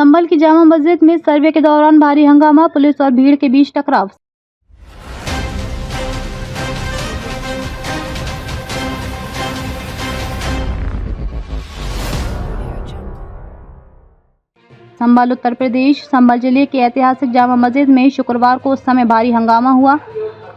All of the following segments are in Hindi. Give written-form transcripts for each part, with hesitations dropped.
संभल की जामा मस्जिद में सर्वे के दौरान भारी हंगामा, पुलिस और भीड़ के बीच टकराव। संभल उत्तर प्रदेश। संभल जिले के ऐतिहासिक जामा मस्जिद में शुक्रवार को उस समय भारी हंगामा हुआ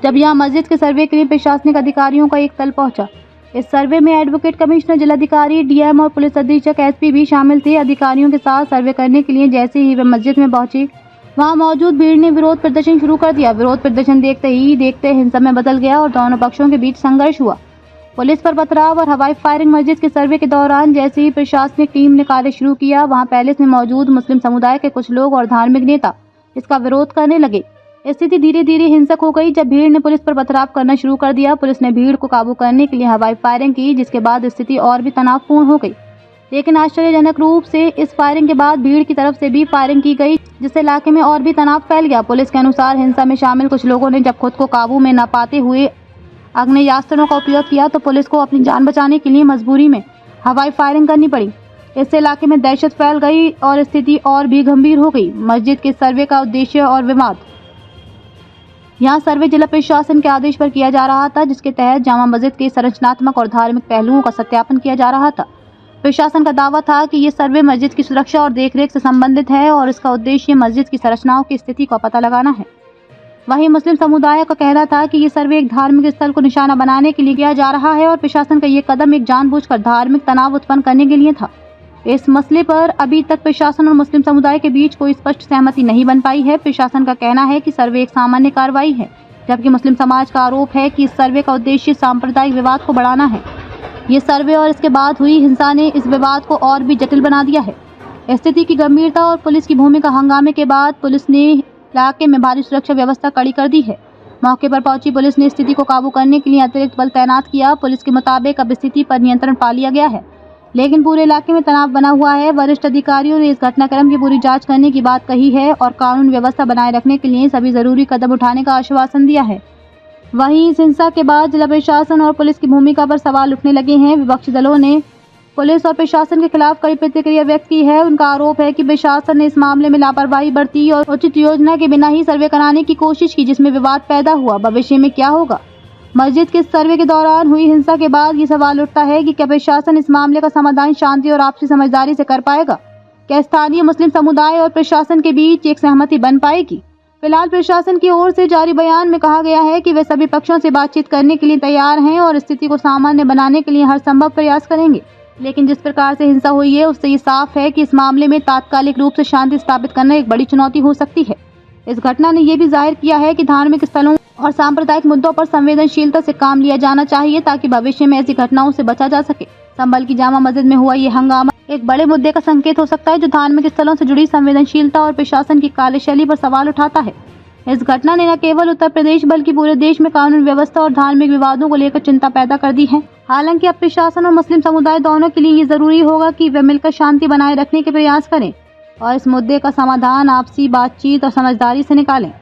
जब यहां मस्जिद के सर्वे के लिए प्रशासनिक अधिकारियों का एक दल पहुंचा। इस सर्वे में एडवोकेट कमिश्नर, जिलाधिकारी, डीएम और पुलिस अधीक्षक एसपी भी शामिल थे। अधिकारियों के साथ सर्वे करने के लिए जैसे ही वे मस्जिद में पहुंचे, वहां मौजूद भीड़ ने विरोध प्रदर्शन शुरू कर दिया। विरोध प्रदर्शन देखते हिंसा में बदल गया और दोनों पक्षों के बीच संघर्ष हुआ। पुलिस पर पथराव और हवाई फायरिंग। मस्जिद के सर्वे के दौरान जैसे ही प्रशासनिक टीम ने कार्य शुरू किया, वहां पैलेस में मौजूद मुस्लिम समुदाय के कुछ लोग और धार्मिक नेता इसका विरोध करने लगे। स्थिति धीरे धीरे हिंसक हो गई जब भीड़ ने पुलिस पर पथराव करना शुरू कर दिया। पुलिस ने भीड़ को काबू करने के लिए हवाई फायरिंग की, जिसके बाद स्थिति और भी तनावपूर्ण हो गई। लेकिन आश्चर्यजनक रूप से इस फायरिंग के बाद भीड़ की तरफ से भी फायरिंग की गई, जिससे इलाके में और भी तनाव फैल गया। पुलिस के अनुसार हिंसा में शामिल कुछ लोगों ने जब खुद को काबू में न पाते हुए आग्नेयास्त्रों का उपयोग किया तो पुलिस को अपनी जान बचाने के लिए मजबूरी में हवाई फायरिंग करनी पड़ी। इससे इलाके में दहशत फैल गई और स्थिति और भी गंभीर हो गई। मस्जिद के सर्वे का उद्देश्य और विवाद। यहाँ सर्वे जिला प्रशासन के आदेश पर किया जा रहा था, जिसके तहत जामा मस्जिद के संरचनात्मक और धार्मिक पहलुओं का सत्यापन किया जा रहा था। प्रशासन का दावा था कि ये सर्वे मस्जिद की सुरक्षा और देखरेख से संबंधित है और इसका उद्देश्य मस्जिद की संरचनाओं की स्थिति का पता लगाना है। वहीं मुस्लिम समुदाय का कहना था कि ये सर्वे एक धार्मिक स्थल को निशाना बनाने के लिए किया जा रहा है और प्रशासन का ये कदम एक जानबूझकर धार्मिक तनाव उत्पन्न करने के लिए था। इस मसले पर अभी तक प्रशासन और मुस्लिम समुदाय के बीच कोई स्पष्ट सहमति नहीं बन पाई है। प्रशासन का कहना है कि सर्वे एक सामान्य कार्रवाई है, जबकि मुस्लिम समाज का आरोप है कि इस सर्वे का उद्देश्य सांप्रदायिक विवाद को बढ़ाना है। ये सर्वे और इसके बाद हुई हिंसा ने इस विवाद को और भी जटिल बना दिया है। स्थिति की गंभीरता और पुलिस की भूमिका। हंगामे के बाद पुलिस ने इलाके में भारी सुरक्षा व्यवस्था कड़ी कर दी है। मौके पर पहुंची पुलिस ने स्थिति को काबू करने के लिए अतिरिक्त बल तैनात किया। पुलिस के मुताबिक अब स्थिति पर नियंत्रण पा लिया गया है, लेकिन पूरे इलाके में तनाव बना हुआ है। वरिष्ठ अधिकारियों ने इस घटनाक्रम की पूरी जांच करने की बात कही है और कानून व्यवस्था बनाए रखने के लिए सभी जरूरी कदम उठाने का आश्वासन दिया है। वहीं इस हिंसा के बाद जिला प्रशासन और पुलिस की भूमिका पर सवाल उठने लगे हैं। विपक्षी दलों ने पुलिस और प्रशासन के खिलाफ कड़ी प्रतिक्रिया व्यक्त की है। उनका आरोप है कि प्रशासन ने इस मामले में लापरवाही बरती और उचित योजना के बिना ही सर्वे कराने की कोशिश की, जिसमें विवाद पैदा हुआ। भविष्य में क्या होगा? मस्जिद के सर्वे के दौरान हुई हिंसा के बाद ये सवाल उठता है कि क्या प्रशासन इस मामले का समाधान शांति और आपसी समझदारी से कर पाएगा? क्या स्थानीय मुस्लिम समुदाय और प्रशासन के बीच एक सहमति बन पाएगी? फिलहाल प्रशासन की ओर से जारी बयान में कहा गया है कि वे सभी पक्षों से बातचीत करने के लिए तैयार हैं और स्थिति को सामान्य बनाने के लिए हर संभव प्रयास करेंगे। लेकिन जिस प्रकार से हिंसा हुई है उससे ये साफ है कि इस मामले में तात्कालिक रूप से शांति स्थापित करना एक बड़ी चुनौती हो सकती है। इस घटना ने यह भी जाहिर किया है कि धार्मिक स्थलों और सांप्रदायिक मुद्दों पर संवेदनशीलता से काम लिया जाना चाहिए ताकि भविष्य में ऐसी घटनाओं से बचा जा सके। संभल की जामा मस्जिद में हुआ ये हंगामा एक बड़े मुद्दे का संकेत हो सकता है, जो धार्मिक स्थलों से जुड़ी संवेदनशीलता और प्रशासन की कार्यशैली पर सवाल उठाता है। इस घटना ने न केवल उत्तर प्रदेश बल्कि पूरे देश में कानून व्यवस्था और धार्मिक विवादों को लेकर चिंता पैदा कर दी है। हालांकि अब प्रशासन और मुस्लिम समुदाय दोनों के लिए ये जरूरी होगा कि वे मिलकर शांति बनाए रखने के प्रयास करें और इस मुद्दे का समाधान आपसी बातचीत और समझदारी से निकालें।